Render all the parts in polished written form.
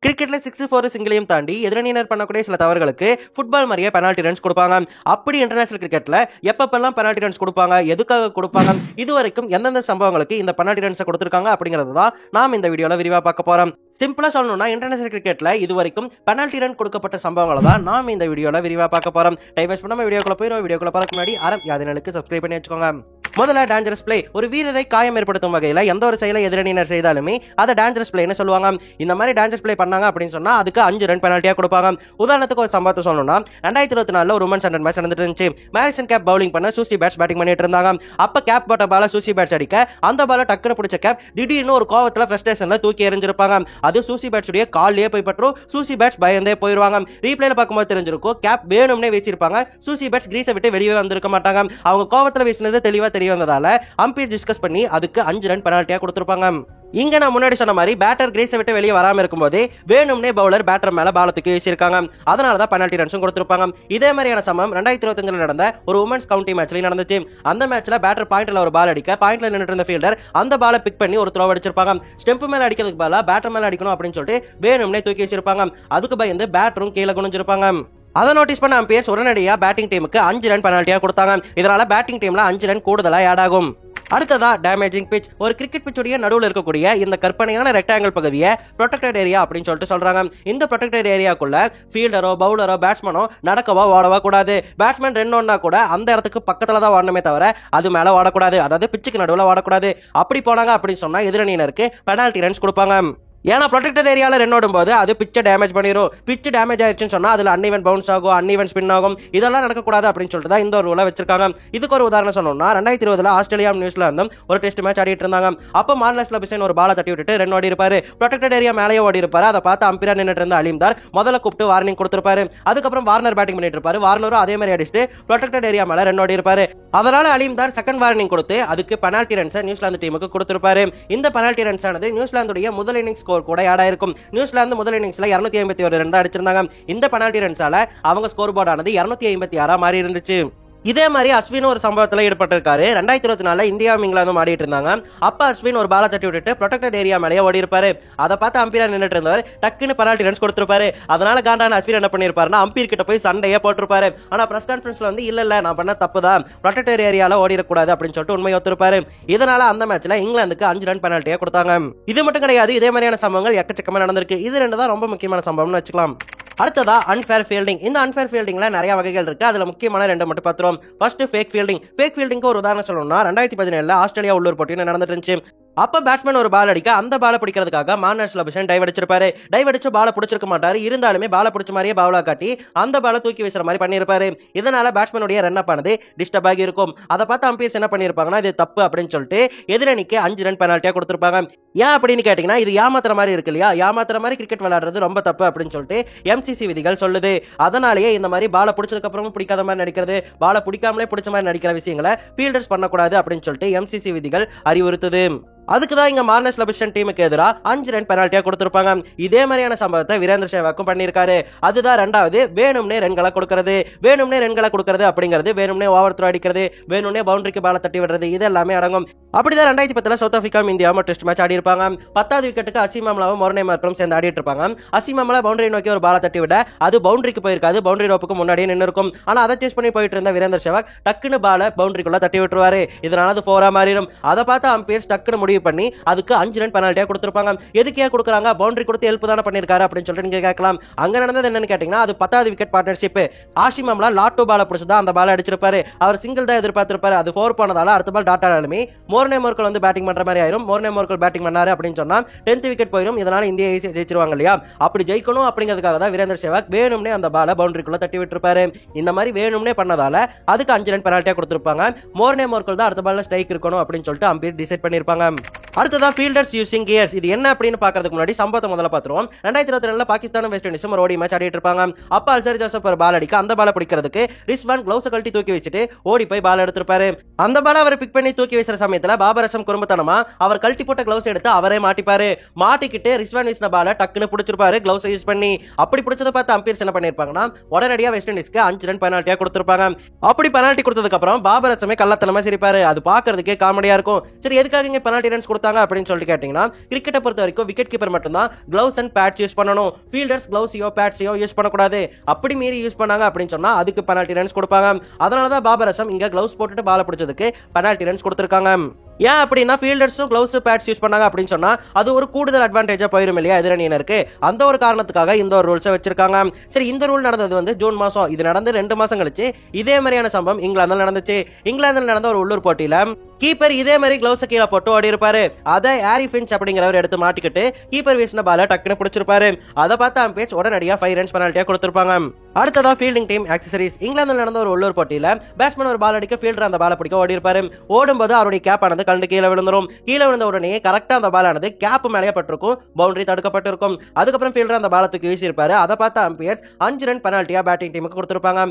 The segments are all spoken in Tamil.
கிரிக்கெட்ல 64 சிங்கிளையும் தாண்டி எதிரணியினர் பண்ணக்கூடிய சில தவறுகளுக்கு ஃபுட்பால் மாதிரியே பெனால்டி ரன்ஸ் கொடுப்பாங்க. அப்படி இன்டர்நேஷனல் கிரிக்கெட்ல எப்பப்பெல்லாம் பெனால்டி ரன்ஸ் கொடுப்பாங்க, எதுக்காக கொடுப்பாங்க, இதுவரைக்கும் எந்தெந்த சம்பவங்களுக்கு இந்த பெனால்டி ரன்ஸ் கொடுத்திருக்காங்க அப்படிங்கிறது தான் நாம் இந்த வீடியோல விரிவா பார்க்க போறோம். சிம்பிளா சொல்லணும்னா இன்டர்நேஷனல் கிரிக்கெட்ல இதுவரைக்கும் பெனால்டி ரன் கொடுக்கப்பட்ட சம்பவங்களை தான் நாம் இந்த வீடியோல விரிவா பார்க்க போறோம். டைம் வேஸ்ட் பண்ணாம வீடியோக்குள்ள போயிடும். வீடியோக்குள்ள போறதுக்கு முன்னாடி யாதினலுக்கு சப்ஸ்கிரைப் பண்ணி வச்சுக்கோங்க. முதல்ல டேஞ்சரஸ் பிளே. ஒரு வீரரை காயம் ஏற்படுத்தும் வகையில எந்த ஒரு செயலை எதிரணியினர் செய்தாலுமே அதை டேஞ்சரஸ் பிளேன்னு சொல்லுவாங்க. இந்த மாதிரி டேஞ்சரஸ் பிளே பண்ணாங்க அப்படின்னு சொன்னா அதுக்கு 5 ரன் பெனால்ட்டியா கொடுப்பாங்க. உதாரணத்துக்கு ஒரு சம்பவத்தை சொல்லணும்னா 2024 ஒரு உமன்ஸ் அண்டர் மேட்ச் நடந்துட்டு இருந்துச்சு. மேரிசன் கேப் பவுலிங் பண்ண சூசி பேட்ஸ் பேட்டிங் பண்ணிட்டு இருந்தாங்க. அப்ப கேப் போட்ட பால சூசி பேட்ஸ் அடிக்க அந்த பால டக்குனு பிடிச்ச கேப் திடீர்னு ஒரு கோவத்துல ஃப்ரஸ்ட்ரேஷன்ல தூக்கி எறிஞ்சிருப்பாங்க. அது சூசி பேட்ஸ் உடைய கால்லயே போய் பற்றும். சூசி பேட்ஸ் பயந்தே போயிருவாங்க. ரீப்ளேல பார்க்கும்போது தெரிஞ்சிருக்கும் கேப் வேணும்னே வீசிருப்பாங்க. சூசி பேட்ஸ் கிரீஸை விட்டு வெளியே வந்திருக்க மாட்டாங்க. அவங்க கோவத்துல வீசினது தெளிவா தெரிய வந்ததால அம்பையர் டிஸ்கஸ் பண்ணி அதுக்கு 5 ரன் பெனால்ட்டியா கொடுத்திருப்பாங்க. இங்க நான் முன்னாடி சொன்ன மாதிரி பேட்டர் கிரீஸை விட்டு வெளியே வராம இருக்கும்போது வேணும்னே பவுலர் பேட்டர் மேல பால தூக்கி வீசிருக்காங்க. அதனாலதான் பெனால்ட்டி ரன்ஸும் கொடுத்திருப்பாங்க. இதே மாதிரியான சம்பவம் 2025 நடந்த ஒரு உமன்ஸ் கவுண்டி மேட்ச்லயும் நடந்துச்சு. அந்த மேட்ச்ல பேட்டர் பாயிண்ட்ல ஒரு பால் அடிக்க பாயிண்ட்ல நின்னுட்டு இருந்த ஃபீல்டர் அந்த பாலை பிக் பண்ணி ஒரு த்ரோ அடிச்சிருப்பாங்க. ஸ்டெம்ப் மேல அடிக்கிறதுக்கு பாலா பேட்டர் மேல அடிக்கணும் அப்படின்னு சொல்லிட்டு வேணும்னே தூக்கி வச்சிருப்பாங்க. அதுக்கு பயந்து பேட்டரும் கீழே குனிஞ்சிருப்பாங்க. அதை நோட்டீஸ் பண்ண அம்பையர்ஸ் உடனடியா பேட்டிங் டீமுக்கு 5 ரன் பெனால்ட்டியா கொடுத்தாங்க. இதனால பேட்டிங் டீம்ல 5 ரன் கூடுதலா ஆட் ஆகும். அடுத்ததா டேமேஜிங் பிட்ச். ஒரு கிரிக்கெட் பிட்சுடைய நடுவில் இருக்கக்கூடிய இந்த கற்பனையான ரெக்டாங்கிள் பகுதியை ப்ரொடெக்டட் ஏரியா அப்படின்னு சொல்லிட்டு சொல்றாங்க. இந்த ப்ரொடெக்டட் ஏரியாக்குள்ள ஃபீல்டரோ பவுலரோ பேட்ஸ்மேனோ நடக்கவோ ஓடவோ கூடாது. பேட்ஸ்மேன் ரன் ஒன்னா கூட அந்த இடத்துக்கு பக்கத்துல தான் ஓடணுமே தவிர அது மேல ஓடக்கூடாது. அதாவது பிச்சுக்கு நடுவில் ஓடக்கூடாது. அப்படி போனாங்க அப்படின்னு சொன்னா எதிரணியினருக்கு பெனால்ட்டி ரன்ஸ் கொடுப்பாங்க. ஏன்னா ப்ரொடெக்டட் ஏரியால ரன் ஓடும் போது அது பிச்சை டேமேஜ் பண்ணிரும். பிச்சு டேமேஜ் ஆயிடுச்சுன்னு சொன்னா அதுல அன்இவன் பவுன்ஸ் ஆகும், அன்இவன் ஸ்பின் ஆகும். இதெல்லாம் நடக்கக்கூடாது அப்படின்னு சொல்லிட்டு தான் இந்த ஒரு ரூலை வச்சிருக்காங்க. இதுக்கு ஒரு உதாரணம் சொல்லணும்னா 2020 ஆஸ்திரேலியா நியூசிலாந்தும் ஒரு டெஸ்ட் மேட்ச் ஆடிட்டு இருந்தாங்க. அப்ப மார்னஸ் லபிசன் ஒரு பாலை தட்டி விட்டுட்டு ரன் ஓடி இருப்பாரு. ப்ரொடெக்டட் ஏரியா மேலேயே ஓடி இருப்பாரு. அதை பார்த்து அம்பையர் நின்னுட்டு இருந்த அலிம்தார் முதல்ல கூப்பிட்டு வார்னிங் கொடுத்திருப்பாரு. அதுக்கப்புறம் வார்னர் பேட்டிங் பண்ணிட்டு இருப்பாரு. வார்னரும் அதே மாதிரி அடிச்சுட்டு ப்ரொடெக்டட் ஏரியா மேல ரன் ஓடி இருப்பாரு. அதனால அலிம்தார் செகண்ட் வார்னிங் கொடுத்து அதுக்கு பெனால்ட்டி ரன்ஸ் நியூசிலாந்து டீமுக்கு கொடுத்திருப்பாரு. இந்த பெனால்ட்டி ரன்ஸ் ஆனது நியூசிலாந்துடைய முதல் இன்னிங்ஸ் ஸ்கோர் கூட ஆட் ஆயிருக்கும். நியூசிலாந்து முதல் இன்னிங்ஸ்ல 251 ரன் தான் அடிச்சிருந்தாங்க. இந்த பெனால்ட்டி ரன்ஸால அவங்க ஸ்கோர் போர்டு ஆனது 256 மாறி இருந்துச்சு. இதே மாதிரி அஸ்வின் ஒரு சம்பவத்தில் ஈடுபட்டிருக்காரு. 2024 இந்தியாவும் இங்கிலாந்தும் ஆடிட்டு இருந்தாங்க. அப்ப அஸ்வின் ஒரு பாலை தட்டி விட்டுட்டு ப்ரொடெக்டட் ஏரியா மேலேயே ஓடி இருப்பாரு. அதை பார்த்து அம்பையர் நின்னுட்டு இருந்தவர் டக்குன்னு பெனால்ட்டி ரன்ஸ் கொடுத்திருப்பாரு. அதனால காண்டான அஸ்வின் என்ன பண்ணிருப்பாருன்னா அம்பையர் கிட்ட போய் சண்டையே போட்டிருப்பாரு. ஆனா பிரஸ் கான்ஃபரன்ஸ்ல வந்து இல்ல நான் பண்ண தப்புதான், ப்ரொடெக்டட் ஏரியால ஓடிடக்கூடாது அப்படின்னு சொல்லிட்டு உண்மை ஒத்துருப்பாரு. இதனால அந்த மேட்ச்ல இங்கிலாந்துக்கு 5 ரன் பெனால்ட்டியா கொடுத்தாங்க. இது மட்டும் கிடையாது, இதே மாதிரியான சம்பவங்கள் எக்கச்சக்கமா நடந்திருக்கு. இது ரெண்டு தான் ரொம்ப முக்கியமான சம்பவம்னு வச்சுக்கலாம். அடுத்ததா அன்ஃபேர் ஃபீல்டிங். இந்த அன்ஃபேர் ஃபீல்டிங்ல நிறைய வகைகள் இருக்கு. அதுல முக்கியமான 2 மட்டும் பார்த்துறோம். First fake fielding. ஃபேக் ஃபீல்டிங்க்கு ஒரு உதாரணம் சொல்லணும்னா 2017 ஆஸ்திரேலியா உள்ளூர் போட்டியில் நடந்துட்டு இருந்துச்சு. அப்ப பேட்ஸ்மேன் ஒரு பால் அடிக்க அந்த பாலை பிடிக்கிறதுக்காக மார்னஸ் லபிசன் டைவ் அடிச்சிருப்பாரு. டைவ் அடிச்சு பாலை பிடிச்சிருக்க மாட்டாரு. இருந்தாலுமே பாலை பிடிச்ச மாதிரியே பவுலா காட்டி அந்த பாலை தூக்கி வீசுற மாதிரி பண்ணிருப்பாரு. இதனால பேட்ஸ்மேனுடைய ரன் அப் ஆனது டிஸ்டர்ப் ஆகி இருக்கும். அதை பார்த்து அம்பையர்ஸ் என்ன பண்ணிருப்பாங்கன்னா இது தப்பு அப்படின்னு சொல்லிட்டு எதிரணிக்கு 5 ரன் பெனால்ட்டியா கொடுத்திருப்பாங்க. ஏன் அப்படின்னு கேட்டீங்கன்னா இது ஏமாத்துற மாதிரி இருக்கு இல்லையா, ஏமாத்துற மாதிரி கிரிக்கெட் விளையாடுறது ரொம்ப தப்பு அப்படின்னு சொல்லிட்டு MCC விதிகள் சொல்லுது. அதனாலேயே இந்த மாதிரி பாலை பிடிச்சதுக்கு அப்புறமும் பிடிக்காத மாதிரி நடிக்கிறது, பாலை பிடிக்காமலே பிடிச்ச மாதிரி நடிக்கிற விஷயங்களை ஃபீல்டர்ஸ் பண்ணக்கூடாது அப்படின்னு சொல்லிட்டு MCC விதிகள் அறிவுறுத்துது. அதுக்கு தான் இங்க மார்னஸ் லபிசன் டீமுக்கு எதிராக 5 ரன் பெனால்ட்டியா கொடுத்திருப்பாங்க. இதே மாதிரியான சம்பவத்தை வீரேந்திர சேவாக்கும் பண்ணியிருக்காரு. அதுதான் ரெண்டாவது வேணும்னே ரன்களை கொடுக்கிறது. வேணும்னே ரன்களை கொடுக்கிறது அப்படிங்கிறது வேணும்னே ஓவர் த்ரோ அடிக்கிறது, வேணும்னே பவுண்டரிக்கு பால தட்டி விடுறது, இது எல்லாமே அடங்கும். அப்படிதான் 2010 சவுத் ஆப்பிரிக்காவும் இந்தியாவும் டெஸ்ட் மேட்ச் ஆடி இருப்பாங்க. 10வது விக்கெட்டுக்கு அசீம் அம்லாவும் மோர்னே மார்க்கரும் சேர்ந்து ஆடிட்டு இருப்பாங்க. அசீம் அம்லா பவுண்டரி நோக்கி ஒரு பால தட்டி விட அது பவுண்டரிக்கு போயிருக்காது, பவுண்டரி ரோப்புக்கு முன்னாடியே நின்று இருக்கும். ஆனா அதை சேஸ் பண்ணி போயிட்டு இருந்த வீரேந்திர சேவாக் டக்குன்னு பால பவுண்டரிக்குள்ள தட்டி விட்டுருவாரு. இதனால அது 4 மாறிடும். அதை பார்த்து அம்பையர்ஸ் டக்குன்னு முடிவு பண்ணி அதுக்கு 5 ரன் பெனால்ட்டியா கொடுத்திருப்பாங்க. எதுக்கே கொடுக்குறாங்க, பவுண்டரி கொடுத்து ஹெல்ப் தான பண்ணிருக்காரு அப்படின்னு சொல்லிட்டு நீங்க கேட்கலாம். அங்க நடந்தது என்னன்னு கேட்டீங்கன்னா அது 10வது விக்கெட் பார்ட்னர்ஷிப். ஆஷிம் அம்லா லாட்டோ பால பிடிச்சதா அந்த பால அடிச்சிருப்பாரு. அவர் சிங்கிள் தான் எதிர்பார்த்திருப்பாரு. அது 4 போனதால அடுத்த பால் டாட் ஆனாலுமே மோர்னே மோர்கல் வந்து பேட்டிங் பண்ற மாதிரி ஆயிரும். மோர்னே மோர்கல் பேட்டிங் பண்ணாரு அப்படின்னு சொன்னா 10th விக்கெட் போயிடும். இதனால இந்தியா ஈஸியா ஜெயிச்சிருவாங்க இல்லையா. அப்படி ஜெயிக்கணும் அப்படிங்கிறதுக்காக தான் வீரேந்திர சேவாக் வேணும்னே அந்த பால பவுண்டரிக்குள்ள தட்டி விட்டுருப்பாரு. இந்த மாதிரி வேணும்னே பண்ணதால அதுக்கு 5 ரன் பெனால்ட்டியா கொடுத்திருப்பாங்க. மோர்னே மோர்கல் தான் அடுத்த பால்ல ஸ்ட்ரைக் இருக்கணும் அப்படின்னு சொல்லிட்டு அம்பையர் டிசைட் பண்ணிருப்பாங்க. அடுத்ததா ஃபீல்டர்ஸ் யூசிங் கியர்ஸ். இது என்ன அப்படின்னு பார்க்கிறதுக்கு முன்னாடி சம்பவத்தை முதல்ல பார்த்துருவோம். 2022 பாகிஸ்தானும் வெஸ்ட் இண்டீஸும் ஒரு ஓடி மேட்ச் ஆடிட்டு இருப்பாங்க. அப்ப அல்சரி ஜோசப் ஒரு பால் அடிக்க அந்த பாலை பிடிக்கிறதுக்கு ரிஸ்வான் கிளவுஸ் கழட்டி தூக்கி வச்சுட்டு ஓடி போய் பால் எடுத்திருப்பாரு. அந்த பாலை அவர் பிக் பண்ணி தூக்கி வீசுற சமயத்துல பாபர் அசம் குறும்புத்தனமா அவர் கழட்டி போட்ட கிளவுஸ் எடுத்து அவரே மாட்டிப்பாரு. மாட்டிக்கிட்டு ரிஸ்வான் வீசின பாலை டக்குன்னு பிடிச்சிருப்பாரு கிளவுஸ் யூஸ் பண்ணி. அப்படி பிடிச்சதை பார்த்து அம்பையர்ஸ் என்ன பண்ணிருப்பாங்கன்னா உடனடியா வெஸ்ட் இண்டீஸ்க்கு 5 ரன் பெனால்ட்டியா கொடுத்திருப்பாங்க. அப்படி பெனால்ட்டி கொடுத்ததுக்கு அப்புறம் பாபர் அசமே கள்ளத்தனமா சிரிப்பாரு. அது பாக்குறதுக்கே காமெடியா இருக்கும். சரி எதுக்காக இங்க பெனால்ட்டி ரன்ஸ் கொடுத்தாங்க கொடுத்தாங்க அப்படின்னு சொல்லிட்டு கேட்டீங்கன்னா, கிரிக்கெட்டை பொறுத்த வரைக்கும் விக்கெட் கீப்பர் மட்டும் தான் கிளவுஸ் அண்ட் பேட்ஸ் யூஸ் பண்ணணும். ஃபீல்டர்ஸ் கிளவுஸையோ பேட்ஸையோ யூஸ் பண்ணக்கூடாது. அப்படி மீறி யூஸ் பண்ணாங்க அப்படின்னு சொன்னா அதுக்கு பெனால்டி ரன்ஸ் கொடுப்பாங்க. அதனால தான் பாபர் அசம் இங்க கிளவுஸ் போட்டுட்டு பால பிடிச்சதுக்கு பெனால்டி ரன்ஸ் கொடுத்திருக்காங்க. ஏன் அப்படின்னா ஃபீல்டர்ஸும் கிளவுஸ் பேட்ஸ் யூஸ் பண்ணாங்க அப்படின்னு சொன்னா அது ஒரு கூடுதல் அட்வான்டேஜா போயிரும் இல்லையா எதிரணியினருக்கு. அந்த ஒரு காரணத்துக்காக இந்த ஒரு ரூல்ஸை வச்சிருக்காங்க. சரி, இந்த ரூல் நடந்தது வந்து ஜூன் மாசம். இது நடந்து 2 மாசம் கழிச்சு இதே மாதிரியான சம்பவம் இங்கிலாந்துல நடந்துச்சு. இங்கிலாந்துல நடந்த ஒரு உள்ளூர் போட்டியில கீப்பர் இதே மாதிரி கிளவுஸ் கீழே போட்டு ஓடி இருப்பாரு. அதை ஹாரி ஃபின்ச் அப்படிங்கிறவர் எடுத்து மாட்டிக்கிட்டு கீப்பர் வீசின பால டக்குன்னு பிடிச்சிருப்பாரு. அதை பார்த்து அம்பையர்ஸ் உடனடியா 5 ரன்ஸ் பெனால்ட்டியா கொடுத்திருப்பாங்க. அடுத்ததா ஃபீல்டிங் டீம் ஆக்சசரிஸ். இங்கிலாந்துல நடந்த ஒரு உள்ளூர் போட்டியில பேட்ஸ்மேன் ஒரு பால் அடிக்க ஃபீல்டர் அந்த பால பிடிக்க ஓடி இருப்பாரு. ஓடும்போது அவருடைய கேப் ஆனது கண்டு கீழே விழுந்துரும். கீழே விழுந்த உடனே கரெக்டா அந்த பால் ஆனது கேப் மேலே பட்டிருக்கும், பவுண்டரி தடுக்கப்பட்டிருக்கும். அதுக்கப்புறம் ஃபீல்டர் அந்த பாலத்துக்கு வீசி இருப்பாரு. அதை பார்த்து அம்பையர்ஸ் 5 ரன் பெனால்ட்டியா பேட்டிங் டீமுக்கு கொடுத்திருப்பாங்க.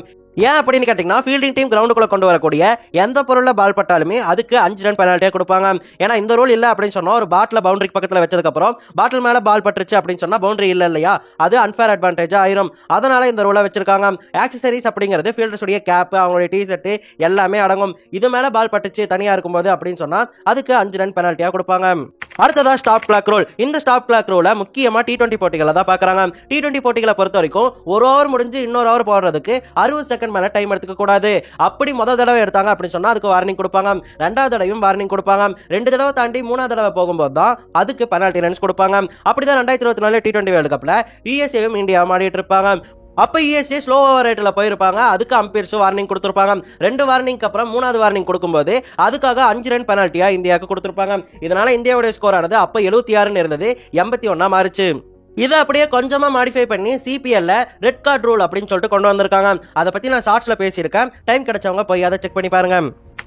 ஏன் அப்படின்னு கேட்டீங்கன்னா, ஃபீல்டிங் டீம் கிரவுண்டுக்குள்ள கொண்டு வரக்கூடிய எந்த பொருள்ல பால் பட்டாலுமே அதுக்கு 5 ரன் பெனால்ட்டியா கொடுப்பாங்க. ஏன்னா இந்த ரூல் இல்ல அப்படின்னு சொன்னா ஒரு பாட்டில பவுண்டரி பக்கத்துல வச்சதுக்கு அப்புறம் பாட்டில் மேல பால் பட்டுருச்சு அப்படின்னு சொன்னா பவுண்டரி இல்ல இல்லையா, அது அன்ஃபேர் அட்வான்டேஜா ஆயிரும். அதனால இந்த ரூலை வச்சிருக்காங்க. ஆக்சசரிஸ் அப்படிங்கிறது ஃபீல்டர்ஸ் உடைய கேப், அவங்களுடைய டி ஷர்ட் எல்லாமே அடங்கும். இது மேல பால் பட்டுச்சு தனியா இருக்கும்போது அப்படின்னு சொன்னா அதுக்கு 5 ரன் பெனால்ட்டியா கொடுப்பாங்க. அடுத்ததா ஸ்டாப் கிளாக் ரூல். இந்த ஸ்டாப் கிளாக் ரூல முக்கியமா T20 போட்டிகளை தான் பாக்குறாங்க. T20 போட்டிகளை பொறுத்த வரைக்கும் ஒரு ஓவர் முடிஞ்சு இன்னொரு ஓவர் போடுறதுக்கு 60 செகண்ட் மேல டைம் எடுத்துக்க கூடாது. அப்படி முதல் தடவை எடுத்தாங்க அப்படின்னு சொன்னா அதுக்கு வார்னிங் கொடுப்பாங்க. 2வது தடவையும் வார்னிங் கொடுப்பாங்க. 2 தடவை தாண்டி 3வது தடவை போகும்போது தான் அதுக்கு பெனால்டி ரன்ஸ் கொடுப்பாங்க. அப்படிதான் 2024 T20 வேர்ல்டு கப்ல யுஎஸ்ஏவும் இந்தியாவும் ஆடிட்டு இருப்பாங்க. அப்ப யுஎஸ்ஏ ஸ்லோ ஓவர் ரேட்ல போயிருப்பாங்க. அதுக்கு அம்பையர்ஸ் வார்னிங் கொடுத்திருப்பாங்க. 2 வார்னிங்க்கு அப்புறம் 3வது வார்னிங் கொடுக்கும்போது அதுக்காக 5 ரன் பெனால்ட்டியா இந்தியாவுக்கு கொடுத்திருப்பாங்க. இதனால இந்தியாவுடைய ஸ்கோர் ஆனது அப்ப 76 இருந்தது 81 மாறிச்சு. இதை அப்படியே கொஞ்சமா மாடிஃபை பண்ணி சிபிஎல்ல ரெட் கார்டு ரூல் அப்படின்னு சொல்லிட்டு கொண்டு வந்திருக்காங்க. அதை பத்தி நான் ஷார்ட்ஸ்ல பேசியிருக்கேன். டைம் கிடைச்சவங்க போய் அதை செக் பண்ணி பாருங்க.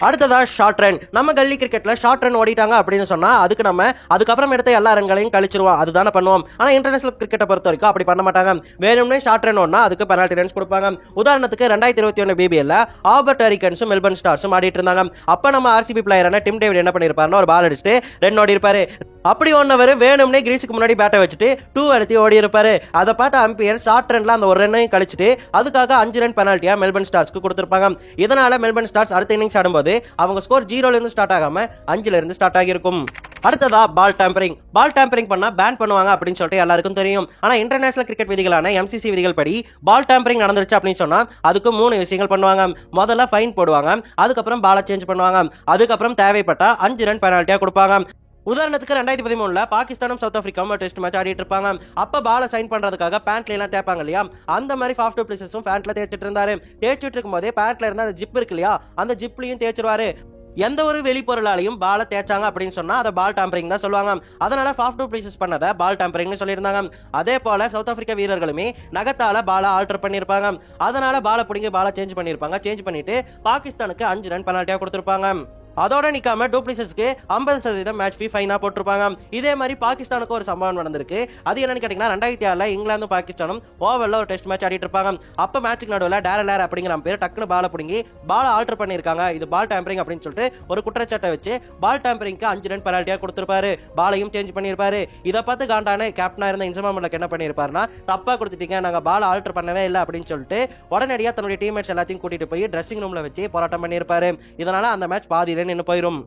அடுத்ததா ஷார்ட் ரன். நம்ம கல்லி கிரிக்கெட்ல ஷார்ட் ரன் ஓடிட்டாங்க அப்படின்னு சொன்னா அதுக்கு நம்ம அதுக்கப்புறம் எடுத்த எல்லா ரன்களையும் கழிச்சிருவோம். அதுதானே பண்ணுவோம். ஆனா இன்டர்நேஷனல் கிரிக்கெட்டை பொறுத்த வரைக்கும் அப்படி பண்ண மாட்டாங்க. வேணும்னே ஷார்ட் ரன் ஓடினா அதுக்கு பெனால்டி ரன்ஸ் கொடுப்பாங்க. உதாரணத்துக்கு 2021 பிபிஎல்ல ஆல்பர்ட் ஹரிகன்ஸும் மெல்பர்ன் ஸ்டார்ஸும் ஆடிட்டு இருந்தாங்க. அப்ப நம்ம ஆர்சிபி பிளேயரான டிம் டேவிட் என்ன பண்ணிருப்பாருன்னா ஒரு பால் அடிச்சுட்டு ரன் ஓடி இருப்பாரு. அப்படி ஒன்னவர் வேணும்னே கிரீஸுக்கு முன்னாடி பேட்டை வச்சுட்டு 2 அழுத்தி ஓடி இருப்பாரு. அதை பார்த்து அம்பையர் ஷார்ட் ரன்ல அந்த ஒரு ரன்னையும் கழிச்சுட்டு அதுக்காக 5 ரன் பெனால்ட்டியா மெல்பர்ன் ஸ்டார்ஸ்க்கு கொடுத்திருப்பாங்க. இதனால மெல்பர்ன் ஸ்டார்ஸ் அடுத்த இன்னிங்ஸ் ஆடும்போது அவங்க ஸ்கோர் 0ல இருந்து ஸ்டார்ட் ஆகாம 5ல இருந்து ஸ்டார்ட் ஆகியிருக்கும். அடுத்ததா பால் டேம்பரிங். பால் டேம்பரிங் பண்ணா பேன் பண்ணுவாங்க அப்படின்னு சொல்லிட்டு எல்லாருக்கும் தெரியும். ஆனா இன்டர்நேஷனல் கிரிக்கெட் விதிகளான எம்சிசி விதிகள் படி பால் டேம்பரிங் நடந்துருச்சு அப்படின்னு சொன்னா அதுக்கு 3 விஷயங்கள் பண்ணுவாங்க. முதல்ல ஃபைன் போடுவாங்க, அதுக்கப்புறம் பாலை சேஞ்ச் பண்ணுவாங்க, அதுக்கப்புறம் தேவைப்பட்டா 5 ரன் பெனால்ட்டியா கொடுப்பாங்க. உதாரணத்துக்கு 2013 பாகிஸ்தானும் சவுத் ஆப்பிரிக்காவும் டெஸ்ட் மேட்ச் ஆடிட்டு இருப்பாங்க. அப்ப பால சைன் பண்றதுக்காக பேண்ட்ல எல்லாம் தேய்ப்பாங்க இல்லையா, அந்த மாதிரி ஃபாஃப் டு பிளேசஸும் பேண்ட்ல தேய்ச்சிட்டு இருந்தாரு. தேய்ச்சிட்டு இருக்கும் போதே பேண்ட்ல இருந்த அந்த ஜிப் இருக்கு இல்லையா, அந்த ஜிப்லையும் தேய்ச்சிருவாரு. எந்த ஒரு வெளிப்பொருளாலையும் பால தேய்ச்சாங்க அப்படின்னு சொன்னா அதை பால் டேம்பரிங் தான் சொல்லுவாங்க. அதனால ஃபாஃப் டு பிளேசஸ் பண்ணதை பால் டேம்பரிங்னு சொல்லியிருந்தாங்க. அதே போல சவுத் ஆப்பிரிக்கா வீரர்களுமே நகத்தால பால ஆல்டர் பண்ணிருப்பாங்க. அதனால பால பிடிங்க பால சேஞ்ச் பண்ணிருப்பாங்க. சேஞ்ச் பண்ணிட்டு பாகிஸ்தானுக்கு 5 ரன் பெனால்ட்டியா கொடுத்திருப்பாங்க. அதோட நிக்காம டூப்ளிசஸ்க்கு 50% மேட்ச் ஃபீ ஃபைனா போட்டிருப்பாங்க. இதே மாதிரி பாகிஸ்தானுக்கு ஒரு சம்பவம் நடந்திருக்கு. அது என்னன்னு கேட்டீங்கன்னா 2006 இங்கிலாந்தும் பாகிஸ்தானும் ஓவல்ல ஒரு டெஸ்ட் மேட்ச் ஆடிட்டு இருப்பாங்க. அப்ப மேட்சுக்கு நடுவில் டேரலர் அப்படிங்கிற பேர் டக்குனு பால பிடிங்கி பால ஆல்டர் பண்ணிருக்காங்க. இது பால் டேம்பரிங் அப்படின்னு சொல்லிட்டு ஒரு குற்றச்சாட்டை வச்சு பால் டேம்பரிங்க்கு 5 ரன் பெனால்ட்டியா கொடுத்திருப்பாரு. பாலையும் சேஞ்ச் பண்ணிருப்பாரு. இதை பார்த்து காண்டான கேப்டனா இருந்த இன்சமா மல்லக் என்ன பண்ணிருப்பாருன்னா, தப்பா கொடுத்துட்டீங்க, நாங்க பால் ஆல்டர் பண்ணவே இல்லை அப்படின்னு சொல்லிட்டு உடனடியா தன்னுடைய டீம்மேட்ஸ் எல்லாத்தையும் கூட்டிட்டு போய் ட்ரெஸ்ஸிங் ரூம்ல வச்சு போராட்டம் பண்ணிருப்பாரு. இதனால அந்த மேட்ச் பாதியில நின்னு போயிரும்.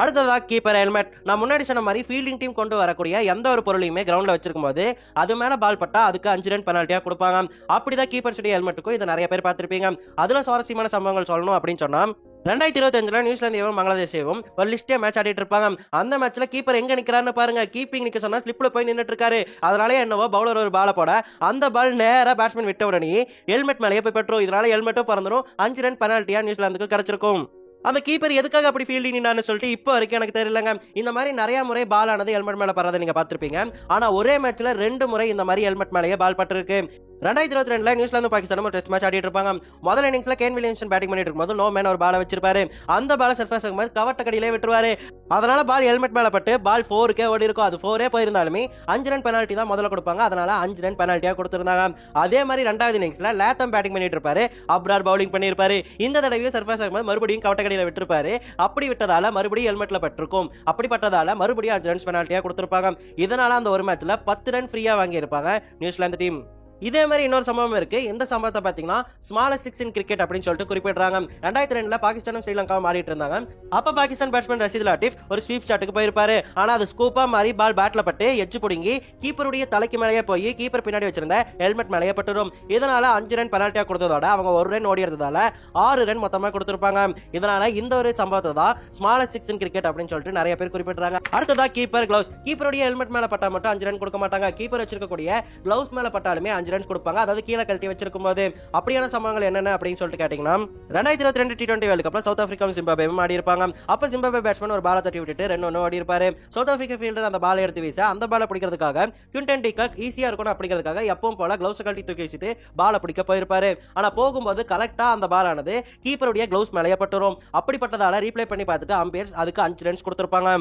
அடுத்ததா கீப்பர் ஹெல்மெட். நான் முன்னாடி சொன்ன மாதிரி ஃபீல்டிங் டீம் கொண்டு வரக்கூடிய எந்த ஒரு பொருளையுமே கிரவுண்ட்ல வச்சிருக்கும் போது அது மேல பால் பட்டா அதுக்கு 5 ரன் பெனால்ட்டியா கொடுப்பாங்க. அப்படிதான் கீப்பர்ஸ் ஹெல்மெட்டுக்கும் இதை நிறைய பேர் பார்த்திருப்பீங்க. அதுல சுவாரஸ்யமான சம்பவங்கள் சொல்லணும் அப்படின்னு சொன்னா 2025 நியூசிலாந்து பங்களாதேஷும் ஒரு லிஸ்டே மேட்ச் ஆடிட்டு இருப்பாங்க. அந்த மேட்ச்ல கீப்பர் எங்க நிக்கிறான்னு பாருங்க. கீப்பிங் நிக்க சொன்னா ஸ்லிப்ல போய் நின்னுட்டு இருக்காரு. அதனால என்னவோ பவுலர் ஒரு பால போட அந்த பால் நேரா பேட்ஸ்மேன் விட்ட உடனே ஹெல்மெட் மேலேயே போய் பட்டுரும். இதனால ஹெல்மெட்டும் பறந்துரும். 5 ரன் பெனால்ட்டியா நியூசிலாந்துக்கு கிடைச்சிருக்கும். அந்த கீப்பர் எதுக்காக அப்படி ஃபீல்டிங் நின்னான்னு சொல்லிட்டு இப்போ வரைக்கும் எனக்கு தெரியலங்க. இந்த மாதிரி நிறைய முறை பால் ஆனது ஹெல்மெட் மேல பறதை நீங்க பார்த்திருப்பீங்க. ஆனா ஒரே மேட்ச்ல 2 முறை இந்த மாதிரி ஹெல்மெட் மேலேயே பால் பட்டிருக்கு. 2022 நியூசிலாந்து பாகிஸ்தானும் ஒரு டெஸ்ட் மேட்ச் ஆடிட்டு இருப்பாங்க. முதல் இன்னிங்ஸ்ல கேன் வில்லியம்சன் பேட்டிங் பண்ணிட்டு இருக்கும்போது நோ மேன் ஒரு பால வச்சிருப்பாரு. அந்த பால சர்ஃபேஸ் ஆகும்போது கவட்ட கடியிலே விட்டுருவாரு. அதனால பால் ஹெல்மெட் மேல பட்டு பால் 4க்கே ஓடி இருக்கும். அது 4ஏ போயிருந்தாலுமே 5 ரன் பெனால்ட்டி தான் முதல்ல கொடுப்பாங்க. அதனால 5 ரன் பெனால்ட்டியா கொடுத்திருந்தாங்க. அதே மாதிரி 2வது இன்னிங்ஸ்ல லேத்தம் பேட்டிங் பண்ணிட்டு இருப்பாரு, அப்ரார் பவுலிங் பண்ணிருப்பாரு. இந்த தடவையும் சர்ஃபேஸ் ஆகும்போது மறுபடியும் கவட்ட கடியில விட்டுருப்பாரு. அப்படி விட்டதால மறுபடியும் ஹெல்மெட்ல பட்டிருக்கும். அப்படிப்பட்டதால மறுபடியும் 5 ரன்ஸ் பெனால்ட்டியா கொடுத்திருப்பாங்க. இதனால அந்த ஒரு மேட்ச்ல 10 ரன் ஃப்ரீயா வாங்கி இருப்பாங்க நியூசிலாந்து டீம். இதே மாதிரி இன்னொரு சம்பவம் இருக்கு. இந்த சம்பவத்தை பாத்தீங்கன்னா ஸ்மாலஸ்ட் சிக்ஸ் இன் கிரிக்கெட் அப்படின்னு சொல்லிட்டு குறிப்பிடுறாங்க. 2002ல பாகிஸ்தானும் ஸ்ரீலங்காவும் ஆடிட்டு இருந்தாங்க. அப்ப பாகிஸ்தான் பேட்ஸ்மேன் ரஷீத் லாட்டிப் ஒரு ஸ்வீப் ஷாட்டுக்கு போயிருப்பாரு. ஆனா அது ஸ்கூப்பா மாறி பால் பேட்ல பட்டு எட்ஜ் புடுங்கி கீப்பருடைய தலைக்கு மேலேயே போய் கீப்பர் பின்னாடி வச்சிருந்த ஹெல்மெட் மேலேயே பட்டுரும். இதனால 5 ரன் பெனால்ட்டியா கொடுத்ததோட அவங்க 1 ரன் ஓடி இருந்ததால 6 ரன் மொத்தமா கொடுத்திருப்பாங்க. இதனால இந்த ஒரு சம்பவத்தை தான் ஸ்மாலஸ்ட் சிக்ஸ் இன் கிரிக்கெட் அப்படின்னு சொல்லிட்டு நிறைய பேர் குறிப்பிடுறாங்க. அடுத்ததா கீப்பர் கிளவுஸ். கீப்பருடைய ஹெல்மெட் மேல பட்டா மட்டும் 5 ரன் கொடுக்க மாட்டாங்க. கீப்பர் வச்சிருக்கக்கூடிய கிளவுஸ் மேல பட்டாலுமே 5 ரன் கொடுப்பாங்க. அதாவது கீழே கழட்டி வச்சிருக்கும் போது. அப்படியான சம்பவங்கள் என்னென்ன அப்படின்னு சொல்லிட்டு கேட்டீங்கன்னா 2022 T20 வேர்ல்ட் கப்ல சவுத் ஆப்பிரிக்காவும் ஜிம்பாப்வேவும் ஆடி இருப்பாங்க. அப்ப ஜிம்பாப்வே பேட்ஸ்மேன் ஒரு பாலை தட்டி விட்டுட்டு 2-1 ஓடி இருப்பாரு. சவுத் ஆப்பிரிக்கா ஃபீல்டர் அந்த பாலை எடுத்து வீச அந்த பாலை பிடிக்கிறதுக்காக குவிண்டன் டி காக் ஈஸியா இருக்கணும் அப்படிங்கிறதுக்காக எப்பவும் போல கிளவுஸ் கழட்டி தூக்கி வச்சுட்டு பாலை பிடிக்க போயிருப்பாரு. ஆனா போகும்போது கரெக்டா அந்த பால் ஆனது கீப்பருடைய கிளவுஸ் மேலேயே பட்டுரும். அப்படிப்பட்டதால ரீப்ளே பண்ணி பார்த்துட்டு அம்பையர்ஸ் அதுக்கு 5 ரன்ஸ் கொடுத்திருப்பாங்க.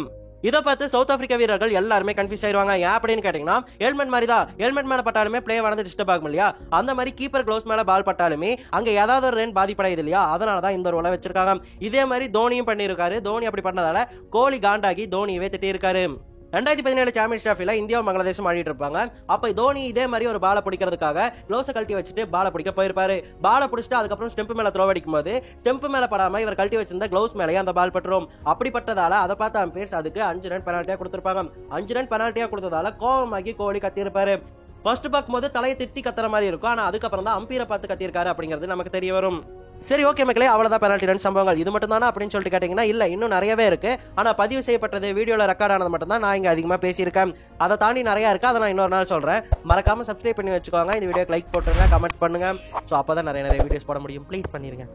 இதை பார்த்து சவுத் ஆப்பிரிக்கா வீரர்கள் எல்லாருமே கன்ஃபியூஸ் ஆயிருவாங்க. ஏன் அப்படின்னு கேட்டீங்கன்னா ஹெல்மெட் மாதிரி தான். ஹெல்மெட் மேல பட்டாலுமே பிளே வந்து டிஸ்டர்ப் ஆகும் இல்லையா, அந்த மாதிரி கீப்பர் கிளவுஸ் மேல பால் பட்டாலுமே அங்க ஏதாவது ஒரு ரன் பாதிப்படையுது இல்லையா, அதனாலதான் இந்த ரோலை வச்சிருக்காங்க. இதே மாதிரி தோனியும் பண்ணிருக்காரு. தோனி அப்படி பண்ணதால கோலி காண்டாகி தோனியவே திட்டி இருக்காரு. 2017 சாம்பியன்ஸ் டிராஃபில இந்தியாவும் பங்களாதேஷும் ஆடிட்டு இருப்பாங்க. அப்ப தோனி இதே மாதிரி ஒரு பாலை பிடிக்கிறதுக்காக க்ளோஸ் கழட்டி வச்சுட்டு பாலை பிடிக்க போயிருப்பாரு. பாலை பிடிச்சிட்டு அதுக்கப்புறம் ஸ்டெம்ப் மேல த்ரோ அடிக்கும் போது ஸ்டெம்ப் மேல படாம இவர் கழட்டி வச்சிருந்த க்ளவுஸ் மேலேயே அந்த பால் பட்டுரும். அப்படிப்பட்டதால அதை பார்த்த அம்பையர்ஸ் அதுக்கு 5 ரன் பெனால்ட்டியா கொடுத்திருப்பாங்க. 5 ரன் பெனால்ட்டியா கொடுத்ததால கோவமாகி கோலி கத்தியிருப்பாரு. ஃபர்ஸ்ட் பார்க்கும்போது தலையை திட்டி கத்துற மாதிரி இருக்கும். ஆனா அதுக்கப்புறம் தான் அம்பீரை பார்த்து கத்தியிருக்காரு அப்படிங்கிறது நமக்கு தெரிய வரும். சரி, ஓகே மக்களே, அவ்வளவுதான் பெனால்ட்டி ரன் சம்பவங்கள். இது மட்டும் தானா அப்படின்னு சொல்லிட்டு கேட்டீங்கன்னா இல்ல, இன்னும் நிறையவே இருக்கு. ஆனா பதிவு செய்யப்பட்டது வீடியோல ரெக்கார்ட் ஆனது மட்டும் தான் நான் இங்க அதிகமா பேசியிருக்கேன். அதை தாண்டி நிறைய இருக்கு. அதை நான் இன்னொரு நாள் சொல்றேன். மறக்காம சப்ஸ்கிரைப் பண்ணி வச்சுக்கோங்க. இந்த வீடியோக்கு லைக் போட்டுருங்க, கமெண்ட் பண்ணுங்க. சோ அப்பதான் நிறைய வீடியோஸ் போட முடியும். ப்ளீஸ் பண்ணிருங்க.